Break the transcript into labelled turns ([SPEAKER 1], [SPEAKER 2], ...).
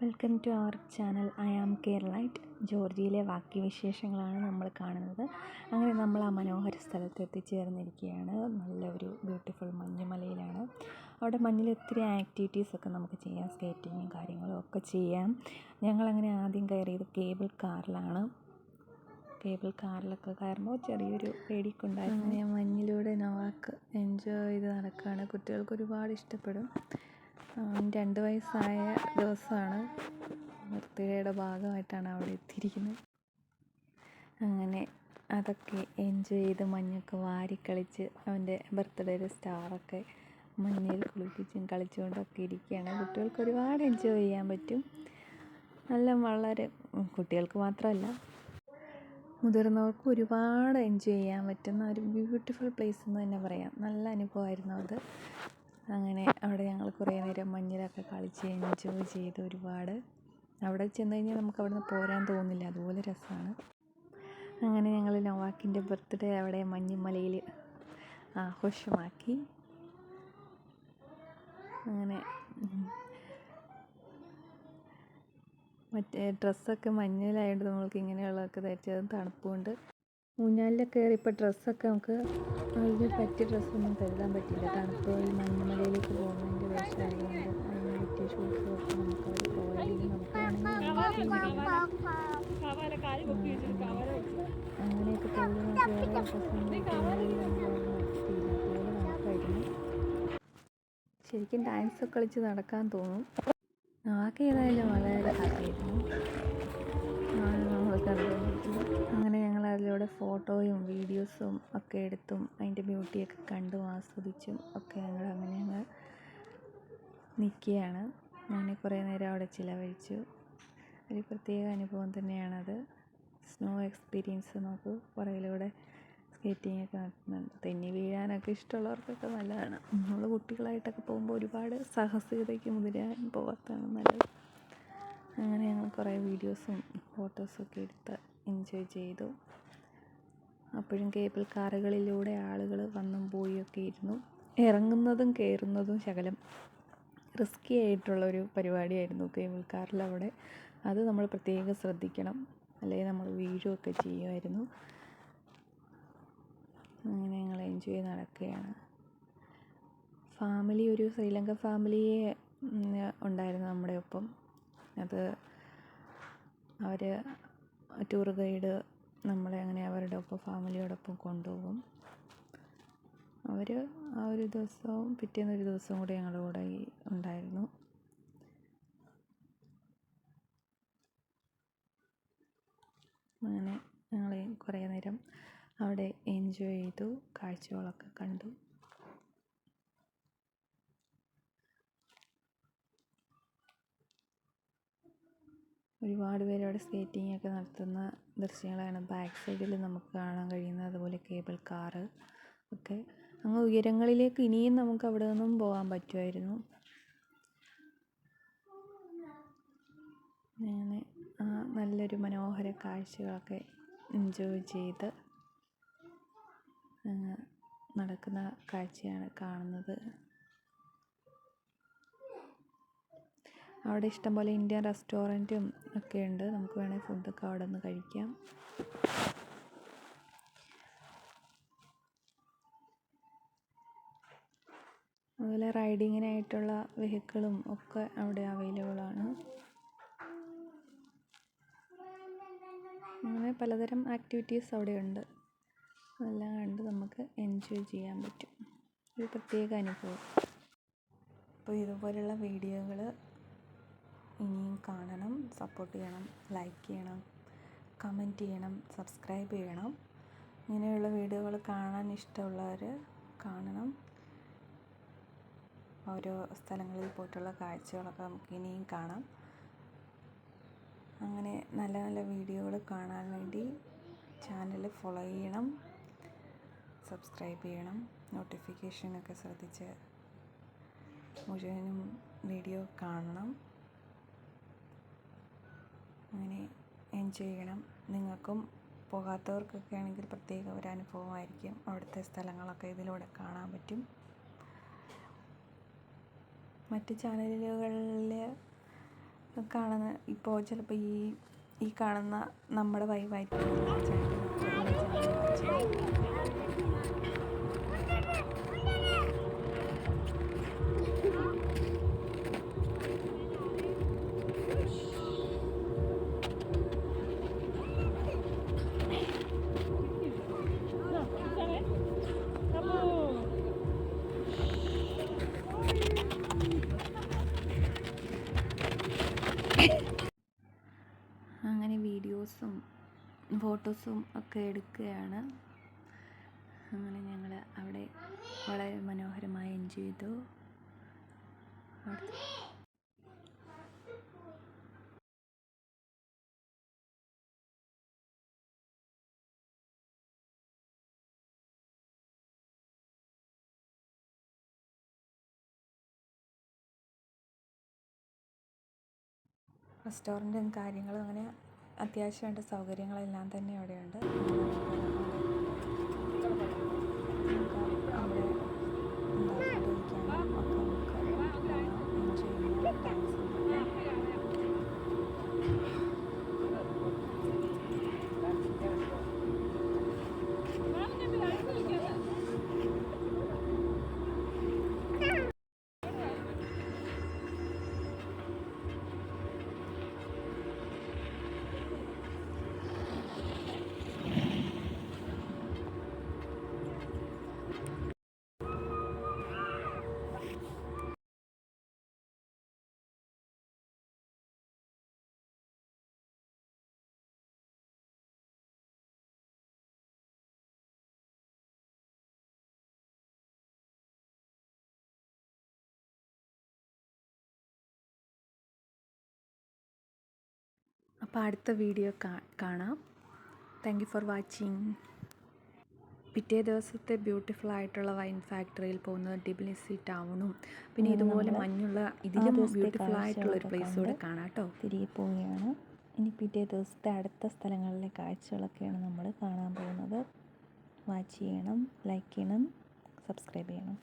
[SPEAKER 1] Welcome to our channel. I am Keralite. ജോർജിയയിലെ ബാക്കി വിശേഷങ്ങളാണ് നമ്മൾ കാണുന്നത്. അങ്ങനെ നമ്മൾ ആ മനോഹര സ്ഥലത്ത് എത്തിച്ചേർന്നിരിക്കുകയാണ്. നല്ല ഒരു ബ്യൂട്ടിഫുൾ മഞ്ഞുമലയിലാണ്. അവിടെ മഞ്ഞിൽ ഒത്തിരി ആക്ടിവിറ്റീസൊക്കെ നമുക്ക് ചെയ്യാം. സ്കേറ്റിങ്ങും കാര്യങ്ങളും ഒക്കെ ചെയ്യാം. ഞങ്ങളങ്ങനെ ആദ്യം കയറിയത് കേബിൾ കാറിലാണ്. കേബിൾ കാറിലൊക്കെ കയറുമ്പോൾ ചെറിയൊരു പേടിയൊക്കെ ഉണ്ടായിരുന്നു. അങ്ങനെ മഞ്ഞിലൂടെ നവാക്ക് എൻജോയ് ചെയ്ത് നടക്കുകയാണ്. കുട്ടികൾക്ക് ഒരുപാട് ഇഷ്ടപ്പെടും. 2 വയസ്സായ ദിവസമാണ്. ബർത്ത്ഡേയുടെ ഭാഗമായിട്ടാണ് അവിടെ എത്തിയിരിക്കുന്നത്. അങ്ങനെ അതൊക്കെ എൻജോയ് ചെയ്ത് മഞ്ഞൊക്കെ വാരിക്കളിച്ച് അവൻ്റെ ബർത്ത്ഡേയുടെ സ്റ്റാറൊക്കെ മഞ്ഞയിൽ കുളിപ്പിച്ചും കളിച്ചുകൊണ്ടൊക്കെ ഇരിക്കുകയാണ്. കുട്ടികൾക്ക് ഒരുപാട് എൻജോയ് ചെയ്യാൻ പറ്റും. വളരെ കുട്ടികൾക്ക് മാത്രമല്ല, മുതിർന്നവർക്ക് ഒരുപാട് എൻജോയ് ചെയ്യാൻ പറ്റുന്ന ഒരു ബ്യൂട്ടിഫുൾ പ്ലേസ് എന്ന് തന്നെ പറയാം. നല്ല അനുഭവമായിരുന്നു അത്. അങ്ങനെ അവിടെ ഞങ്ങൾ കുറേ നേരം മഞ്ഞിലൊക്കെ കളിച്ച് എൻജോയ് ചെയ്ത് ഒരുപാട്. അവിടെ ചെന്ന് കഴിഞ്ഞാൽ നമുക്ക് അവിടെ നിന്ന് പോരാൻ തോന്നില്ല, അതുപോലെ രസമാണ്. അങ്ങനെ ഞങ്ങൾ നൊവാക്കിൻ്റെ ബർത്ത്ഡേ അവിടെ മഞ്ഞുമലയിൽ ആഘോഷമാക്കി. അങ്ങനെ മറ്റേ ഡ്രസ്സൊക്കെ മഞ്ഞിലായതുകൊണ്ട് നമ്മൾക്ക് ഇങ്ങനെയുള്ളതൊക്കെ ധരിച്ചത് തണുപ്പുകൊണ്ട്. ഊഞ്ഞാലിലൊക്കെ കയറിയപ്പോൾ ഡ്രസ്സൊക്കെ നമുക്ക് അതിന് പറ്റിയ ഡ്രസ്സൊന്നും കരുതാൻ പറ്റില്ല. തണുപ്പ് ഈ മഞ്ഞുമലയിലേക്ക് പോകുന്നതിൻ്റെ വേഷമായതുകൊണ്ട് അതിന് പറ്റിയ ഷൂസും ഒക്കെ നമുക്ക് അവർ പ്രൊവൈഡ് ചെയ്യും. നമുക്ക് അങ്ങനെയൊക്കെ ചെയ്ത് നമുക്ക് വേറെ ഡ്രസ്സൊന്നും നടത്തിയില്ല. അതുപോലെ നമുക്കായിരുന്നു. ശരിക്കും ഡാൻസൊക്കെ കളിച്ച് നടക്കാൻ തോന്നും. ആകെ ഏതായാലും വളരെ ഹാപ്പിയായിരുന്നു. അങ്ങനെ ഞങ്ങൾ അതിലൂടെ ഫോട്ടോയും വീഡിയോസും ഒക്കെ എടുത്തും അതിൻ്റെ ബ്യൂട്ടിയൊക്കെ കണ്ടും ആസ്വദിച്ചും ഒക്കെ ഞങ്ങൾ നിൽക്കുകയാണ്. അങ്ങനെ കുറേ നേരം അവിടെ ചിലവഴിച്ചു. ഒരു പ്രത്യേക അനുഭവം തന്നെയാണത്. സ്നോ എക്സ്പീരിയൻസ് നമുക്ക് പുറകിലൂടെ സ്കേറ്റിങ്ങൊക്കെ നടത്തുന്നുണ്ട്. തെന്നി വീഴാനൊക്കെ ഇഷ്ടമുള്ളവർക്കൊക്കെ നല്ലതാണ്. നമ്മൾ കുട്ടികളായിട്ടൊക്കെ പോകുമ്പോൾ ഒരുപാട് സാഹസികതയ്ക്ക് മുതിരാൻ പോകാത്തതാണ് നല്ലത്. അങ്ങനെ ഞങ്ങൾ കുറേ വീഡിയോസും ഫോട്ടോസൊക്കെ എടുത്ത് എൻജോയ് ചെയ്തു. അപ്പോഴും കേബിൾ കാറുകളിലൂടെ ആളുകൾ വന്നും പോയൊക്കെ ഇരുന്നു. ഇറങ്ങുന്നതും കയറുന്നതും ശകലം റിസ്കി ആയിട്ടുള്ളൊരു പരിപാടിയായിരുന്നു കേബിൾ കാറിലവിടെ. അത് നമ്മൾ പ്രത്യേകം ശ്രദ്ധിക്കണം, അല്ലെങ്കിൽ നമ്മൾ വീഴുകയൊക്കെ ചെയ്യുമായിരുന്നു. അങ്ങനെ ഞങ്ങൾ എൻജോയ് ചെയ്ത് നടക്കുകയാണ്. ഫാമിലി, ഒരു ശ്രീലങ്കൻ ഫാമിലിയെ ഉണ്ടായിരുന്നു നമ്മുടെ ഒപ്പം. അത് അവർ ടൂർ ഗൈഡ് നമ്മളെ അങ്ങനെ അവരുടെ ഒപ്പം ഫാമിലിയോടൊപ്പം കൊണ്ടുപോകും. അവർ ആ ഒരു ദിവസവും പിറ്റേന്നൊരു ദിവസവും കൂടി ഞങ്ങളുടെ കൂടെ ഉണ്ടായിരുന്നു. അങ്ങനെ ഞങ്ങൾ കുറേ നേരം അവിടെ എൻജോയ് ചെയ്തു, കാഴ്ചകളൊക്കെ കണ്ടു. ഒരുപാട് പേര് അവിടെ സ്കേറ്റിംഗ് ഒക്കെ നടത്തുന്ന ദൃശ്യങ്ങളാണ് ബാക്ക് സൈഡിൽ നമുക്ക് കാണാൻ കഴിയുന്നത്. അതുപോലെ കേബിൾ കാറ് ഒക്കെ അങ്ങ് ഉയരങ്ങളിലേക്ക് ഇനിയും നമുക്ക് അവിടെ നിന്നും പോകാൻ പറ്റുമായിരുന്നു. അങ്ങനെ നല്ലൊരു മനോഹര കാഴ്ചകളൊക്കെ എൻജോയ് ചെയ്ത് നടക്കുന്ന കാഴ്ചയാണ് കാണുന്നത്. അവിടെ ഇഷ്ടംപോലെ ഇന്ത്യൻ റെസ്റ്റോറൻറ്റും ഒക്കെ ഉണ്ട്. നമുക്ക് വേണമെങ്കിൽ ഫുഡൊക്കെ അവിടെ നിന്ന് കഴിക്കാം. അതുപോലെ റൈഡിങ്ങിനായിട്ടുള്ള വെഹിക്കിളും ഒക്കെ അവിടെ അവൈലബിളാണ്. അങ്ങനെ പലതരം ആക്ടിവിറ്റീസ് അവിടെ ഉണ്ട്. അതെല്ലാം കണ്ട് നമുക്ക് എൻജോയ് ചെയ്യാൻ പറ്റും. ഒരു പ്രത്യേക അനുഭവം. അപ്പോൾ ഇതുപോലുള്ള വീഡിയോകൾ ഇനിയും കാണണം, സപ്പോർട്ട് ചെയ്യണം, ലൈക്ക് ചെയ്യണം, കമൻറ്റ് ചെയ്യണം, സബ്സ്ക്രൈബ് ചെയ്യണം. ഇങ്ങനെയുള്ള വീഡിയോകൾ കാണാൻ ഇഷ്ടമുള്ളവർ കാണണം. ഓരോ സ്ഥലങ്ങളിൽ പോയിട്ടുള്ള കാഴ്ചകളൊക്കെ നമുക്ക് ഇനിയും കാണാം. അങ്ങനെ നല്ല നല്ല വീഡിയോകൾ കാണാൻ വേണ്ടി ചാനൽ ഫോളോ ചെയ്യണം, സബ്സ്ക്രൈബ് ചെയ്യണം, നോട്ടിഫിക്കേഷനൊക്കെ ശ്രദ്ധിച്ച് മുഴുവനും വീഡിയോ കാണണം. അങ്ങനെ എൻജോയ് ചെയ്യണം. നിങ്ങൾക്കും പോകാത്തവർക്കൊക്കെ ആണെങ്കിൽ പ്രത്യേക ഒരു അനുഭവമായിരിക്കും. അവിടുത്തെ സ്ഥലങ്ങളൊക്കെ ഇതിലൂടെ കാണാൻ പറ്റും. മറ്റ് ചാനലുകളിൽ കാണുന്ന ഇപ്പോൾ ചിലപ്പോൾ ഈ കാണുന്ന നമ്മുടെ വൈവായിട്ട് അങ്ങനെ വീഡിയോസും ഫോട്ടോസും ഒക്കെ എടുക്കുകയാണ്. അങ്ങനെ ഞങ്ങൾ അവിടെ വളരെ മനോഹരമായി എൻജോയ് ചെയ്തു. റെസ്റ്റോറൻറ്റും കാര്യങ്ങളും അങ്ങനെ അത്യാവശ്യം വേണ്ട സൗകര്യങ്ങളെല്ലാം തന്നെ അവിടെയുണ്ട്. അവിടെ ഫുഡ് കഴിക്കാനും ഒക്കെ നമുക്ക് എൻജോയ് ചെയ്യാം. അപ്പോൾ അടുത്ത വീഡിയോ കാണാം. Thank you for watching. പിറ്റേ ദിവസത്തെ ബ്യൂട്ടിഫുൾ ആയിട്ടുള്ള വൈൻ ഫാക്ടറിയിൽ പോകുന്നത് ടിബിലിസി ടൗണും പിന്നെ ഇതുപോലെ മഞ്ഞുള്ള ഇതിലും ബ്യൂട്ടിഫുൾ ആയിട്ടുള്ള ഒരു പ്ലേസ് കൂടെ കാണാം കേട്ടോ. തിരികെ പോവുകയാണ്. ഇനി പിറ്റേ ദിവസത്തെ അടുത്ത സ്ഥലങ്ങളിലെ കാഴ്ചകളൊക്കെയാണ് നമ്മൾ കാണാൻ പോകുന്നത്. വാച്ച് ചെയ്യണം, ലൈക്ക് ചെയ്യണം, സബ്സ്ക്രൈബ് ചെയ്യണം.